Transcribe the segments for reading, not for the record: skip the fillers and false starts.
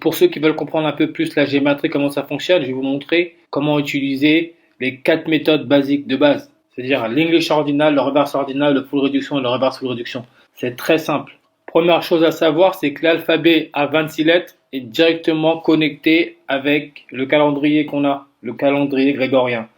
Pour ceux qui veulent comprendre un peu plus la gématrie, comment ça fonctionne, je vais vous montrer comment utiliser les 4 méthodes basiques de base. C'est-à-dire l'English ordinal, le reverse ordinal, le full reduction et le reverse full reduction. C'est très simple. Première chose à savoir, c'est que l'alphabet à 26 lettres est directement connecté avec le calendrier qu'on a, le calendrier grégorien.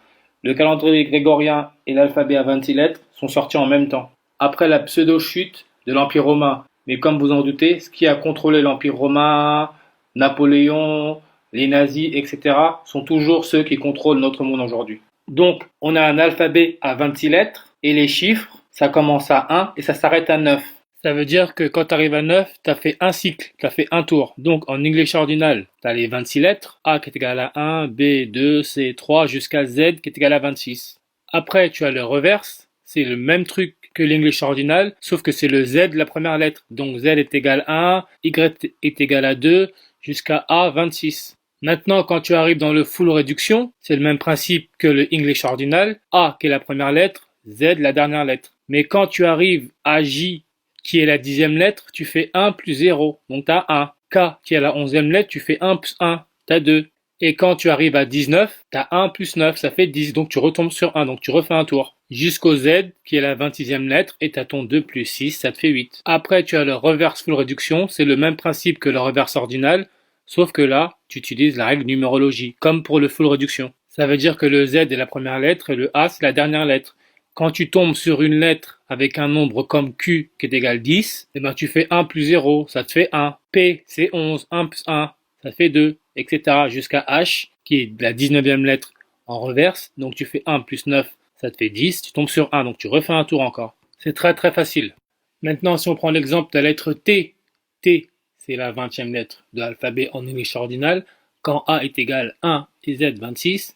Le calendrier grégorien et l'alphabet à 26 lettres sont sortis en même temps, après la pseudo-chute de l'Empire romain. Mais comme vous en doutez, ce qui a contrôlé l'Empire romain, Napoléon, les nazis, etc., sont toujours ceux qui contrôlent notre monde aujourd'hui. Donc, on a un alphabet à 26 lettres, et les chiffres, ça commence à 1 et ça s'arrête à 9. Ça veut dire que quand tu arrives à 9, tu as fait un cycle, tu as fait un tour. Donc en English ordinal, tu as les 26 lettres, A qui est égal à 1, B, 2, C, 3, jusqu'à Z qui est égal à 26. Après, tu as le reverse, c'est le même truc que l'English ordinal, sauf que c'est le Z de la première lettre. Donc Z est égal à 1, Y est égal à 2, jusqu'à A, 26. Maintenant, quand tu arrives dans le full réduction, c'est le même principe que le English ordinal, A qui est la première lettre, Z la dernière lettre. Mais quand tu arrives à J qui est la 10e lettre, tu fais 1 plus 0, donc tu as 1. K qui est la 11e lettre, tu fais 1 plus 1, tu as 2. Et quand tu arrives à 19, tu as 1 plus 9, ça fait 10, donc tu retombes sur 1, donc tu refais un tour. Jusqu'au Z, qui est la 26e lettre, et tu as ton 2 plus 6, ça te fait 8. Après, tu as le reverse full réduction, c'est le même principe que le reverse ordinal, sauf que là, tu utilises la règle numérologie, comme pour le full réduction. Ça veut dire que le Z est la première lettre et le A, c'est la dernière lettre. Quand tu tombes sur une lettre avec un nombre comme Q qui est égal 10, eh ben tu fais 1 plus 0, ça te fait 1. P, c'est 11, 1 plus 1, ça fait 2, etc. jusqu'à H, qui est la 19e lettre en reverse. Donc tu fais 1 plus 9, ça te fait 10. Tu tombes sur 1, donc tu refais un tour encore. C'est très très facile. Maintenant, si on prend l'exemple de la lettre T, T, c'est la 20e lettre de l'alphabet en English ordinal. Quand A est égal à 1 et Z 26,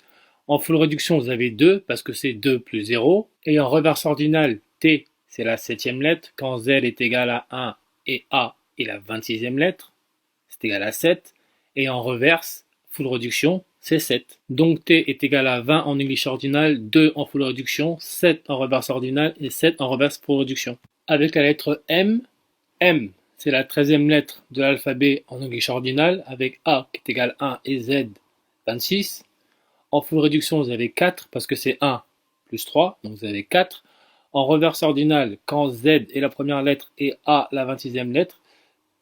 en full réduction, vous avez 2 parce que c'est 2 plus 0. Et en reverse ordinal, T, c'est la 7e lettre. Quand Z est égal à 1 et A est la 26e lettre, c'est égal à 7. Et en reverse, full réduction, c'est 7. Donc T est égal à 20 en English ordinal, 2 en full réduction, 7 en reverse ordinal et 7 en reverse full réduction. Avec la lettre M, M, c'est la 13e lettre de l'alphabet en English ordinal, avec A qui est égal à 1 et Z 26. En full réduction, vous avez 4 parce que c'est 1 plus 3, donc vous avez 4. En reverse ordinal, quand Z est la première lettre et A la 26e lettre,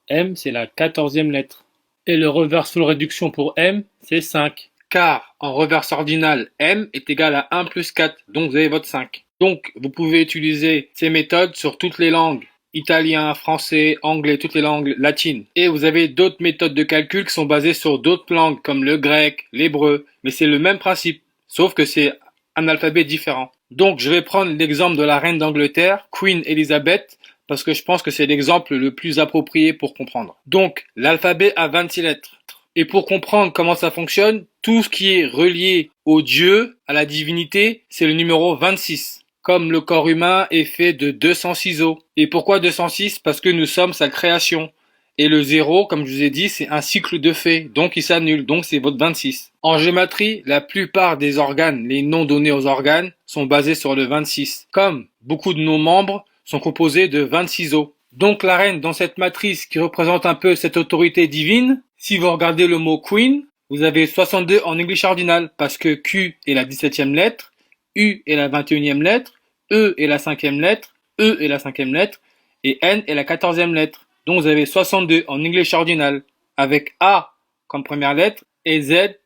M c'est la 14e lettre. Et le reverse full réduction pour M, c'est 5. Car en reverse ordinal, M est égal à 1 plus 4, donc vous avez votre 5. Donc vous pouvez utiliser ces méthodes sur toutes les langues. Italien, français, anglais, toutes les langues latines. Et vous avez d'autres méthodes de calcul qui sont basées sur d'autres langues comme le grec, l'hébreu, mais c'est le même principe, sauf que c'est un alphabet différent. Donc je vais prendre l'exemple de la reine d'Angleterre, Queen Elizabeth, parce que je pense que c'est l'exemple le plus approprié pour comprendre. Donc l'alphabet a 26 lettres. Et pour comprendre comment ça fonctionne, tout ce qui est relié au Dieu, à la divinité, c'est le numéro 26. Comme le corps humain est fait de 206 os. Et pourquoi 206? Parce que nous sommes sa création. Et le 0, comme je vous ai dit, c'est un cycle de faits, donc il s'annule, donc c'est votre 26. En gématrie, la plupart des organes, les noms donnés aux organes, sont basés sur le 26. Comme beaucoup de nos membres sont composés de 26 os. Donc la reine, dans cette matrice qui représente un peu cette autorité divine, si vous regardez le mot Queen, vous avez 62 en English ordinal, parce que Q est la 17e lettre, U est la 21e lettre, E est la 5e lettre, E est la 5e lettre, et N est la 14e lettre. Donc vous avez 62 en English ordinal, avec A comme première lettre, et Z,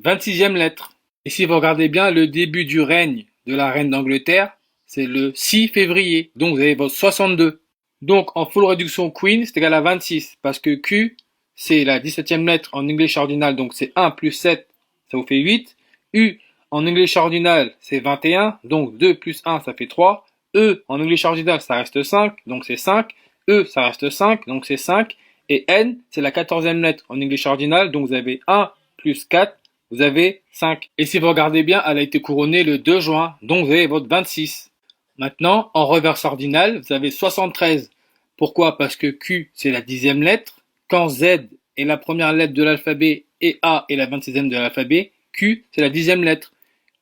26e lettre. Et si vous regardez bien, le début du règne de la reine d'Angleterre, c'est le 6 février, donc vous avez votre 62. Donc en full réduction Queen, c'est égal à 26, parce que Q, c'est la 17e lettre en English ordinal, donc c'est 1 plus 7, ça vous fait 8. U, en English ordinal, c'est 21, donc 2 plus 1, ça fait 3. E, en English ordinal, ça reste 5, donc c'est 5. E, ça reste 5, donc c'est 5. Et N, c'est la 14e lettre en English ordinal, donc vous avez 1 plus 4, vous avez 5. Et si vous regardez bien, elle a été couronnée le 2 juin, donc vous avez votre 26. Maintenant, en reverse ordinal, vous avez 73. Pourquoi? Parce que Q, c'est la 10e lettre. Quand Z est la première lettre de l'alphabet et A est la 26e de l'alphabet, Q, c'est la 10e lettre.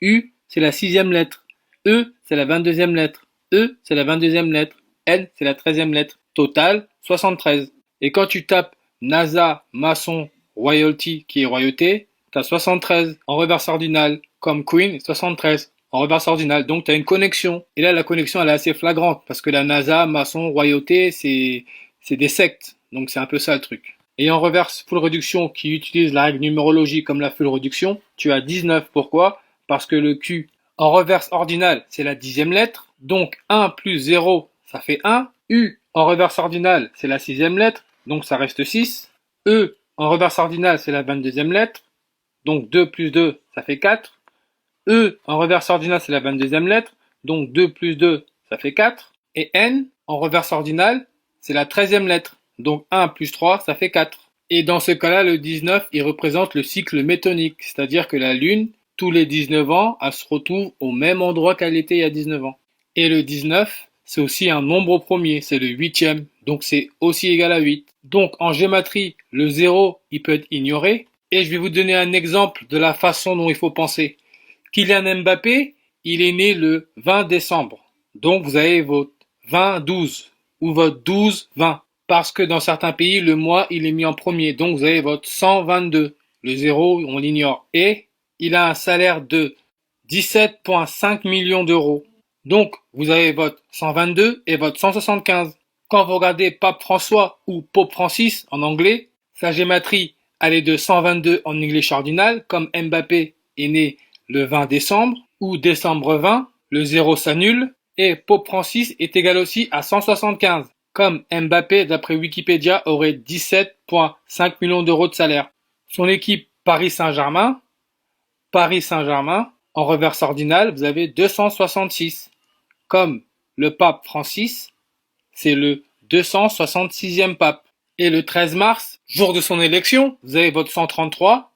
U, c'est la 6e lettre. E, c'est la 22e lettre. E, c'est la 22e lettre. N, c'est la 13e lettre. Total, 73. Et quand tu tapes NASA, maçon, royalty qui est royauté, tu as 73 en reverse ordinal comme queen, 73 en reverse ordinal. Donc tu as une connexion. Et là, la connexion, elle est assez flagrante parce que la NASA, maçon, royauté, c'est des sectes. Donc c'est un peu ça le truc. Et en reverse full réduction qui utilise la règle numérologie comme la full réduction, tu as 19. Pourquoi? Parce que le Q en reverse ordinal, c'est la 10e lettre. Donc 1 plus 0, ça fait 1. U en reverse ordinal, c'est la 6e lettre. Donc ça reste 6. E en reverse ordinal, c'est la 22e lettre. Donc 2 plus 2, ça fait 4. E en reverse ordinal, c'est la 22e lettre. Donc 2 plus 2, ça fait 4. Et N en reverse ordinal, c'est la 13e lettre. Donc 1 plus 3, ça fait 4. Et dans ce cas-là, le 19, il représente le cycle métonique. C'est-à-dire que la Lune, tous les 19 ans, elle se retrouve au même endroit qu'elle était il y a 19 ans. Et le 19, c'est aussi un nombre premier, c'est le 8e. Donc c'est aussi égal à 8. Donc en gématrie, le 0, il peut être ignoré. Et je vais vous donner un exemple de la façon dont il faut penser. Kylian Mbappé, il est né le 20 décembre. Donc vous avez votre 20-12 ou votre 12-20. Parce que dans certains pays, le mois, il est mis en premier. Donc vous avez votre 122. Le 0, on l'ignore. Et il a un salaire de 17,5 millions d'euros. Donc vous avez votre 122 et votre 175. Quand vous regardez Pape François ou Pope Francis en anglais, sa gématrie, elle est de 122 en English ordinal, comme Mbappé est né le 20 décembre, ou décembre 20, le 0 s'annule, et Pope Francis est égal aussi à 175, comme Mbappé, d'après Wikipédia, aurait 17,5 millions d'euros de salaire. Son équipe Paris Saint-Germain, en reverse ordinal, vous avez 266, comme le pape Francis, c'est le 266e pape. Et le 13 mars, jour de son élection, vous avez votre 133.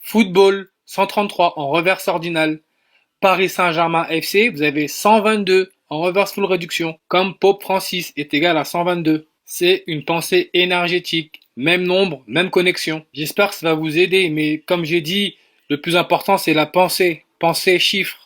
Football, 133 en reverse ordinal. Paris Saint-Germain FC, vous avez 122 en reverse full réduction. Comme Pope Francis est égal à 122. C'est une pensée énergétique. Même nombre, même connexion. J'espère que ça va vous aider, mais comme j'ai dit, le plus important c'est la pensée. Pensée chiffre.